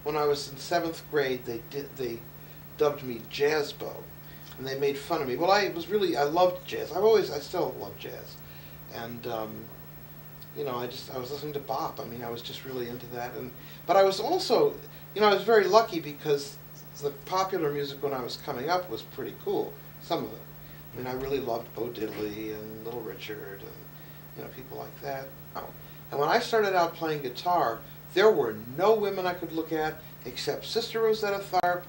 when I was in 7th grade, they dubbed me Jazz Bo, and they made fun of me. Well, I loved jazz. I still love jazz, and I was listening to bop. I mean, I was just really into that, but I was also, I was very lucky because the popular music when I was coming up was pretty cool. Some of it. I mean, I really loved Bo Diddley and Little Richard and people like that. Oh. And when I started out playing guitar, there were no women I could look at except Sister Rosetta Tharpe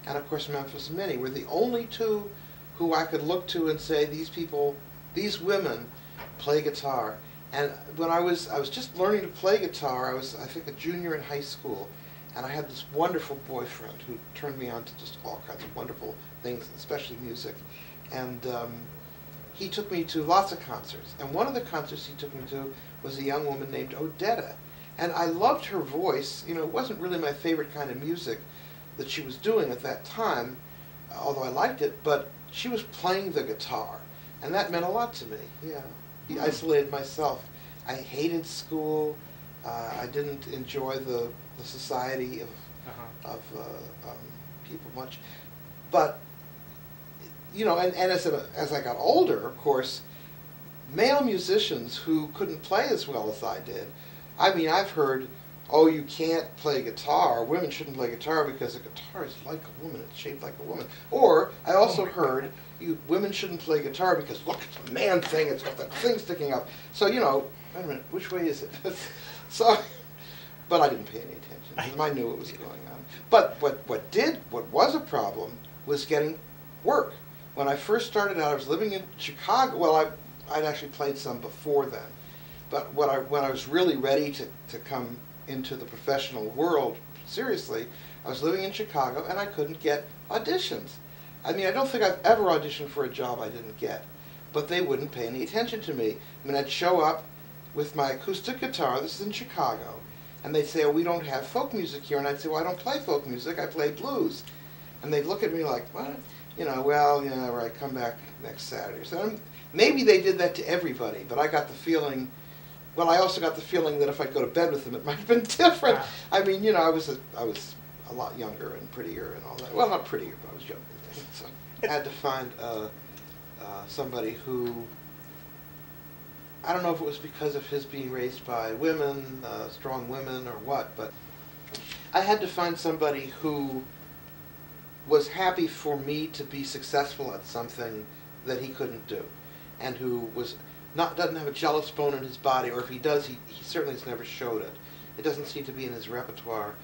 and, of course, Memphis Minnie were the only two who I could look to and say, these women play guitar. And when I was just learning to play guitar, I was, I think, a junior in high school, and I had this wonderful boyfriend who turned me on to just all kinds of wonderful things, especially music. And he took me to lots of concerts. And one of the concerts he took me to was a young woman named Odetta. And I loved her voice. It wasn't really my favorite kind of music that she was doing at that time, although I liked it, but she was playing the guitar. And that meant a lot to me, yeah. He isolated myself. I hated school. I didn't enjoy the society of people much. But, and as I got older, of course, male musicians who couldn't play as well as I did, I mean, I've heard, oh, you can't play guitar, women shouldn't play guitar because a guitar is like a woman, it's shaped like a woman. Or, I also heard, women shouldn't play guitar because, look, it's a man thing, it's got that thing sticking up. So, wait a minute, which way is it? But I didn't pay any attention. I knew what was going on. But what was a problem was getting work. When I first started out, I was living in Chicago. Well, I'd actually played some before then. But when I was really ready to come into the professional world seriously, I was living in Chicago and I couldn't get auditions. I mean, I don't think I've ever auditioned for a job I didn't get, but they wouldn't pay any attention to me. I mean, I'd show up with my acoustic guitar, this is in Chicago, and they'd say, oh, we don't have folk music here, and I'd say, well, I don't play folk music, I play blues. And they'd look at me like, what? Right, come back next Saturday. So maybe they did that to everybody, but I got the feeling, I also got the feeling that if I'd go to bed with them, it might have been different. Wow. I mean, I was a lot younger and prettier and all that. Well, not prettier, but I was younger. So I had to find somebody who, I don't know if it was because of his being raised by women, strong women, or what, but I had to find somebody who was happy for me to be successful at something that he couldn't do, and who doesn't have a jealous bone in his body, or if he does, he certainly has never showed it. It doesn't seem to be in his repertoire.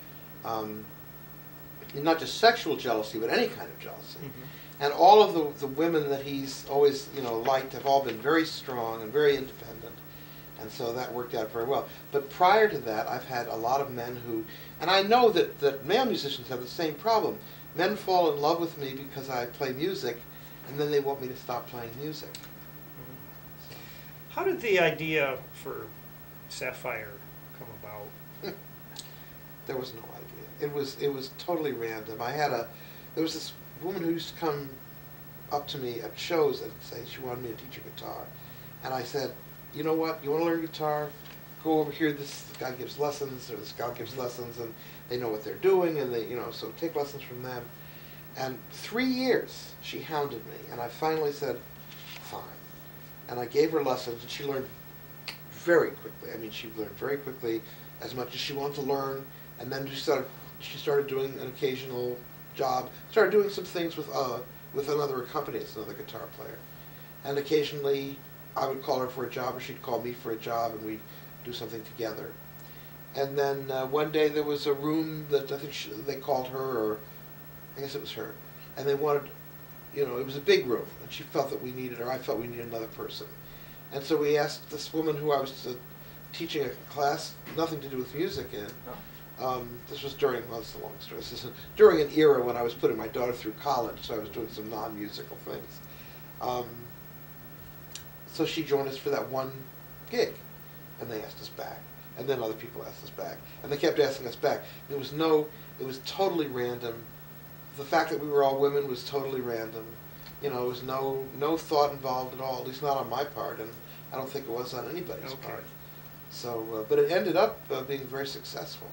Not just sexual jealousy, but any kind of jealousy. Mm-hmm. And all of the women that he's always liked have all been very strong and very independent, and so that worked out very well. But prior to that, I've had a lot of men who, and I know that male musicians have the same problem. Men fall in love with me because I play music, and then they want me to stop playing music. Mm-hmm. So. How did the idea for Sapphire come about? There was no idea. It was totally random. There was this woman who used to come up to me at shows and say she wanted me to teach her guitar. And I said, you know what, you want to learn guitar? Go over here, this guy gives lessons, or this gal gives lessons, and they know what they're doing, and so take lessons from them. And 3 years she hounded me, and I finally said, fine. And I gave her lessons, and she learned very quickly. I mean, she learned very quickly, as much as she wanted to learn, and then she started doing an occasional job, started doing some things with another accompanist, another guitar player. And occasionally I would call her for a job, or she'd call me for a job, and we'd do something together. And then one day there was a room that I think they called her, or I guess it was her, and they wanted, it was a big room, and she felt that we needed, or I felt we needed another person. And so we asked this woman who I was teaching a class, nothing to do with music in. This was during, it's a long story, this is during an era when I was putting my daughter through college, so I was doing some non-musical things. So she joined us for that one gig, and they asked us back, and then other people asked us back, and they kept asking us back. It was totally random. The fact that we were all women was totally random. There was no thought involved at all, at least not on my part, and I don't think it was on anybody's part. So, but it ended up being very successful.